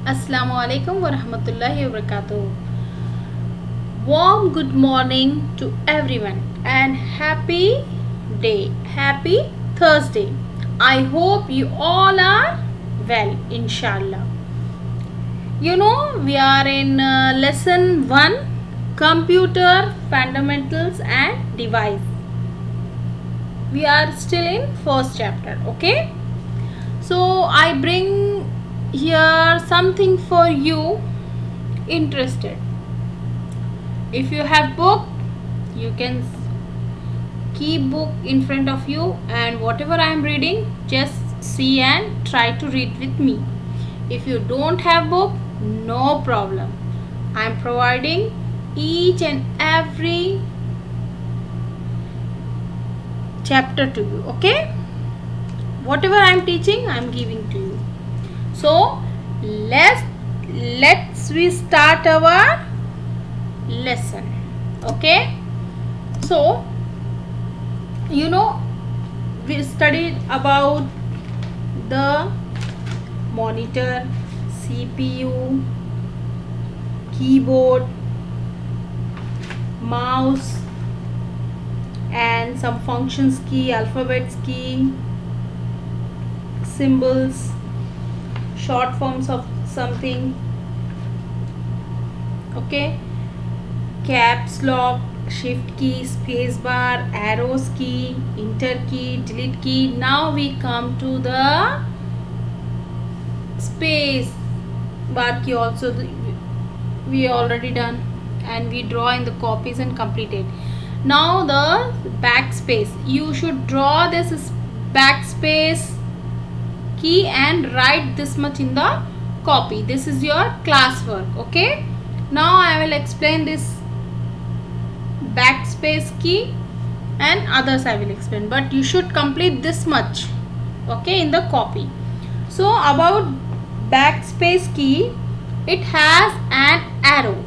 Assalamu alaikum wa rahmatullahi wa barakatuh. Warm good morning to everyone and happy day, happy Thursday. I hope you all are well, inshallah. We are in lesson 1, computer fundamentals and device. We are still in first chapter, okay? So I bring here something for you interested. If you have book, you can keep book in front of you and whatever I am reading, just see and try to read with me. If you don't have book, no problem. I am providing each and every chapter to you, okay? Whatever I am teaching, I am giving to you. So let's we start our lesson, okay? So we studied about the monitor, CPU, keyboard, mouse and some functions key, alphabets key, symbols, short forms of something, okay? Caps lock, shift key, space bar, arrows key, enter key, delete key. Now we come to the space bar key also. We already done and we draw in the copies and completed. Now the backspace. You should draw this backspace key and write this much in the copy. This is your classwork, okay? Now I will explain this backspace key and others I will explain, but you should complete this much, okay, in the copy. So about backspace key, it has an arrow.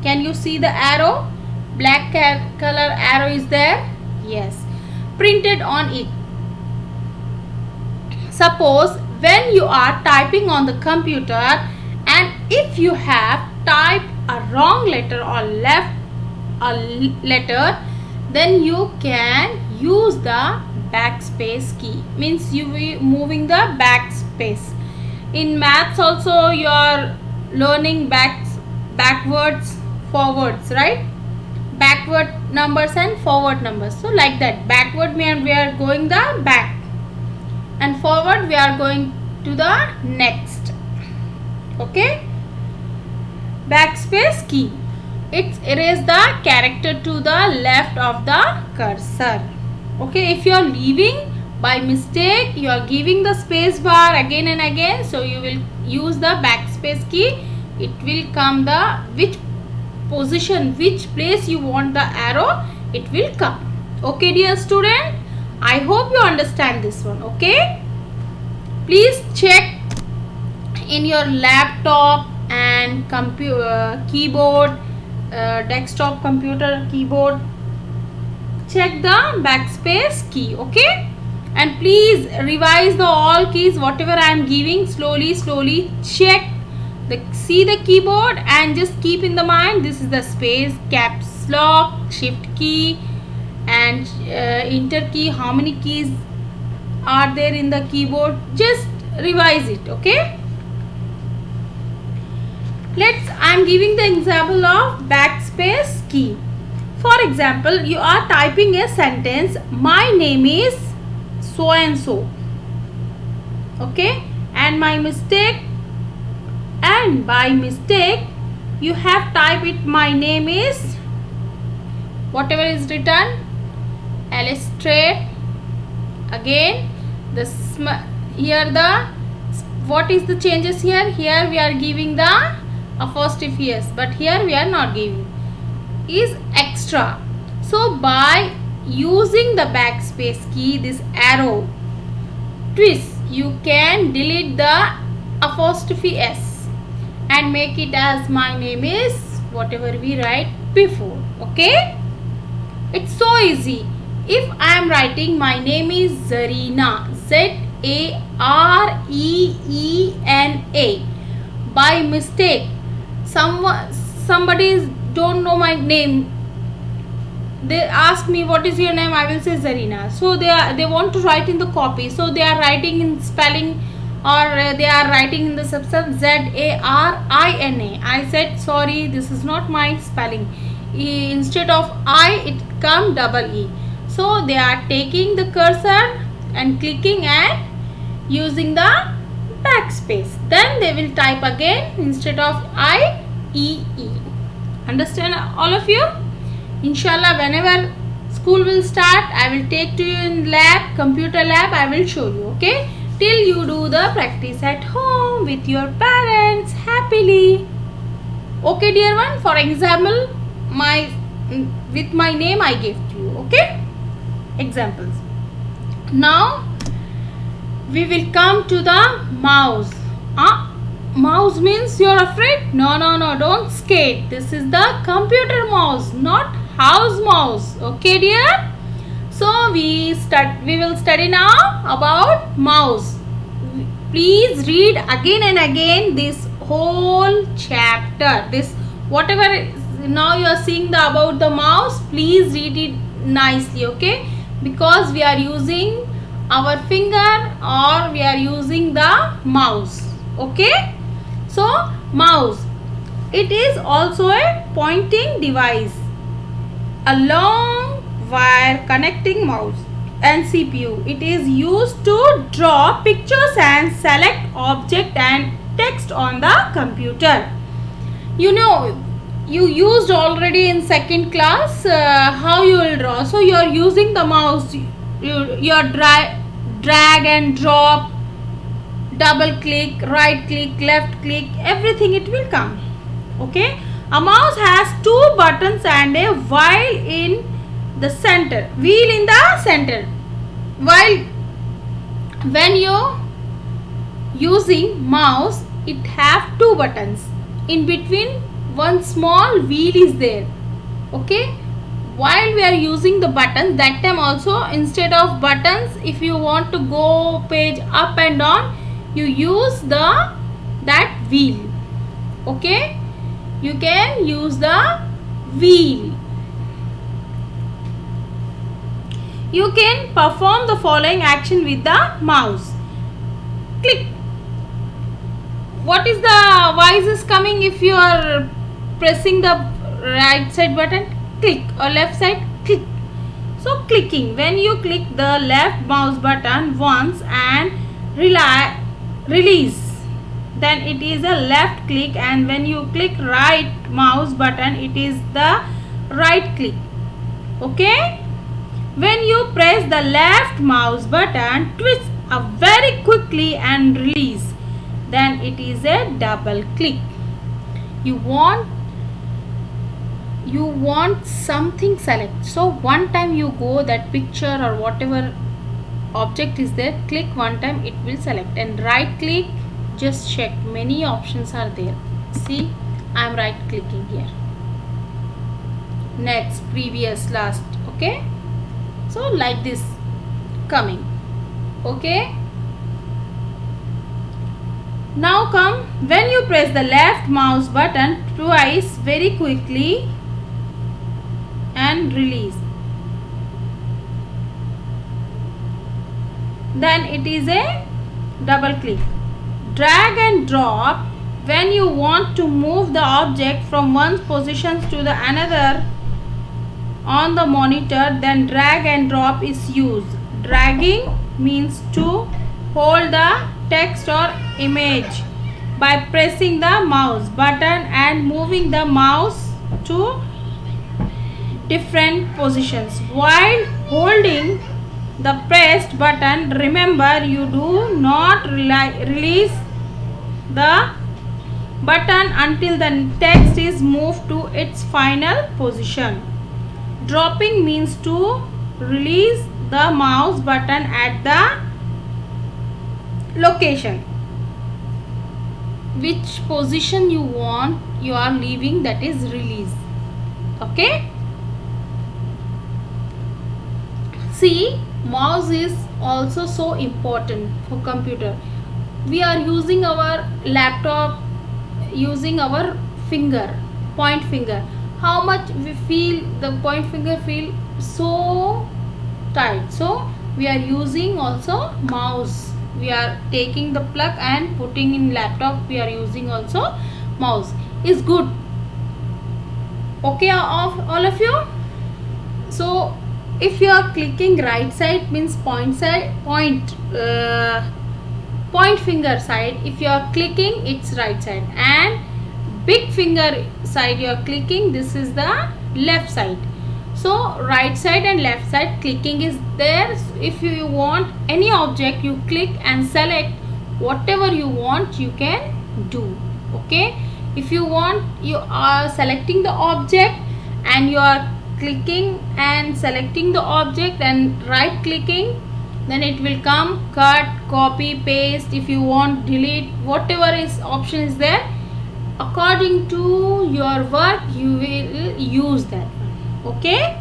Can you see the arrow? Black color arrow is there? Yes, printed on it. Suppose when you are typing on the computer and if you have typed a wrong letter or left a letter, then you can use the backspace key. Means you will moving the backspace. In maths also you are learning backwards, forwards, right? Backward numbers and forward numbers. So like that, backward means we are going the back and forward we are going to the next, okay? Backspace key, it erases the character to the left of the cursor, okay? If you are leaving by mistake, you are giving the space bar again and again, so you will use the backspace key. It will come the which position, which place you want the arrow, it will come, okay dear student? I hope you understand this one, okay? Please check in your laptop and keyboard, desktop computer keyboard, check the backspace key, okay? And please revise the all keys whatever I am giving. Slowly check see the keyboard and just keep in the mind, this is the space, caps lock, shift key and enter key. How many keys are there in the keyboard? Just revise it, okay? I am giving the example of backspace key. For example, you are typing a sentence, my name is so and so, okay? And by mistake you have typed it, my name is, whatever is written, illustrate. Again here the what is the changes here? Here we are giving the apostrophe s, but here we are not giving, is extra. So by using the backspace key, this arrow twist, you can delete the apostrophe s and make it as my name is, whatever we write before, okay? It's so easy. If I am writing my name is Zareena, Zareena, by mistake, somebody don't know my name, they ask me what is your name, I will say Zarina. So they want to write in the copy, so they are writing in spelling, or they are writing in the substance Zarina. I said sorry, this is not my spelling. Instead of I, it come double E. So they are taking the cursor and clicking and using the backspace. Then they will type again instead of I, E. Understand all of you? Inshallah, whenever school will start, I will take to you in lab, computer lab, I will show you, okay? Till you do the practice at home with your parents happily. Okay, dear one, for example, with my name I gave to you, okay? Examples. Now, we will come to the mouse. Mouse means you're afraid? No, don't skate. This is the computer mouse, not house mouse. Okay, dear? So we will study now about mouse. Please read again and again this whole chapter. This whatever now you are seeing about the mouse, please read it nicely, okay? Because we are using our finger or we are using the mouse, okay? So mouse, it is also a pointing device, a long wire connecting mouse and CPU. It is used to draw pictures and select object and text on the computer. You know, you used already in second class how you will draw. So you are using the mouse, your drag and drop, double click, right click, left click, everything it will come, okay? A mouse has two buttons and a wheel in the center, while when you using mouse, it have two buttons, in between one small wheel is there, okay? While we are using the buttons, that time also instead of buttons, if you want to go page up and down, you use that wheel, okay? You can use the wheel. You can perform the following action with the mouse. Click. What is the voice is coming if you are pressing the right side button? Click, or left side? Click. So clicking, when you click the left mouse button once and release, then it is a left click, and when you click right mouse button, it is the right click, okay? When you press the left mouse button, twist very quickly and release, then it is a double click. You want something select, so one time you go that picture or whatever object is there, click one time, it will select, and right click, just check, many options are there. See, I am right clicking here, next, previous, last, okay? So like this coming, okay? Now come, when you press the left mouse button twice very quickly and release, then it is a double click. Drag and drop, when you want to move the object from one position to the another on the monitor, then drag and drop is used. Dragging means to hold the text or image by pressing the mouse button and moving the mouse to different positions. While holding the pressed button, remember you do not release the button until the text is moved to its final position. Dropping means to release the mouse button at the location which position you want you are leaving, that is release, okay? See, mouse is also so important for computer. We are using our laptop using our finger, point finger. How much we feel the point finger feel so tight, so we are using also mouse. We are taking the plug and putting in laptop, we are using also mouse. Is good. Okay, all of you. So if you are clicking right side means point finger side. If you are clicking, it's right side, and big finger side you are clicking, this is the left side. So right side and left side clicking is there. If you want any object, you click and select whatever you want, you can do. Okay, if you want, you are selecting the object and you are clicking and selecting the object and right clicking, then it will come cut, copy, paste. If you want delete, whatever is option is there, according to your work you will use that one. Okay,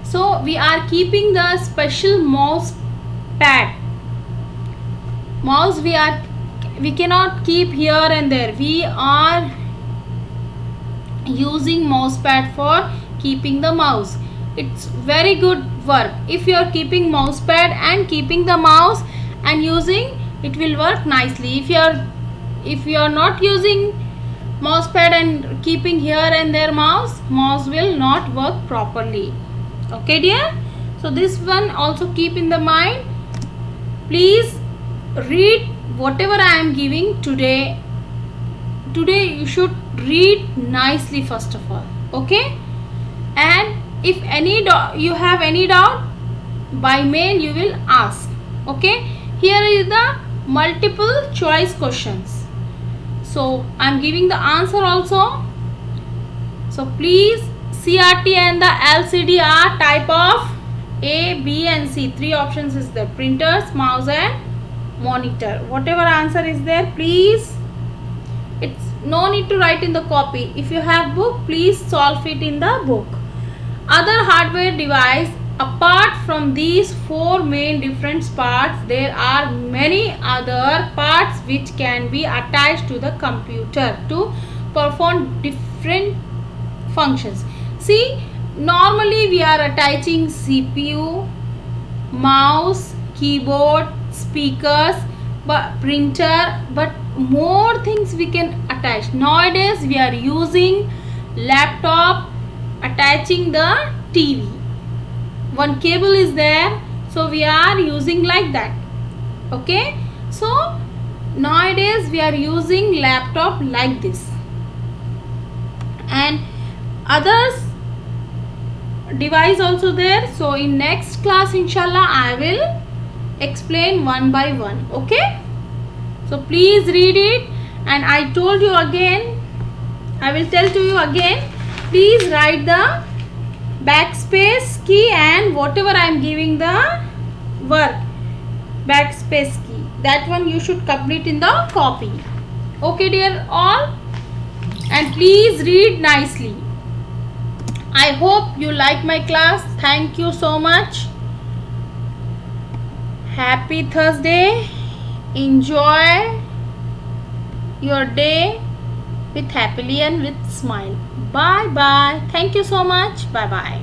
so we are keeping the special mouse pad. Mouse we cannot keep here and there. We are using mouse pad for keeping the mouse. It's very good work. If you are keeping mouse pad and keeping the mouse and using, it will work nicely. If you are not using mouse pad and keeping here and there mouse will not work properly. Okay dear, so this one also keep in the mind. Please read whatever I am giving today. You should read nicely first of all. Okay, and if you have any doubt, by mail you will ask. Okay, here is the multiple choice questions, so I am giving the answer also. So please, CRT and the LCD are type of A, B and C. 3 options is there: printers, mouse and monitor. Whatever answer is there, please, it's no need to write in the copy. If you have book, please solve it in the book. Other hardware device, apart from these 4 main different parts, there are many other parts which can be attached to the computer to perform different functions. See, normally we are attaching CPU, mouse, keyboard, speakers, printer, but more things we can attach. Nowadays we are using laptop, attaching the TV. One cable is there, so we are using like that. Okay, so nowadays we are using laptop like this, and others device also there. So in next class inshallah I will explain one by one. Okay, so please read it, and I told you again, I will tell to you again, please write the backspace key and whatever I am giving the work, backspace key, that one you should complete in the copy. Okay dear all, and please read nicely. I hope you like my class. Thank you so much. Happy Thursday. Enjoy your day with happily and with smile. Bye bye. Thank you so much. Bye bye.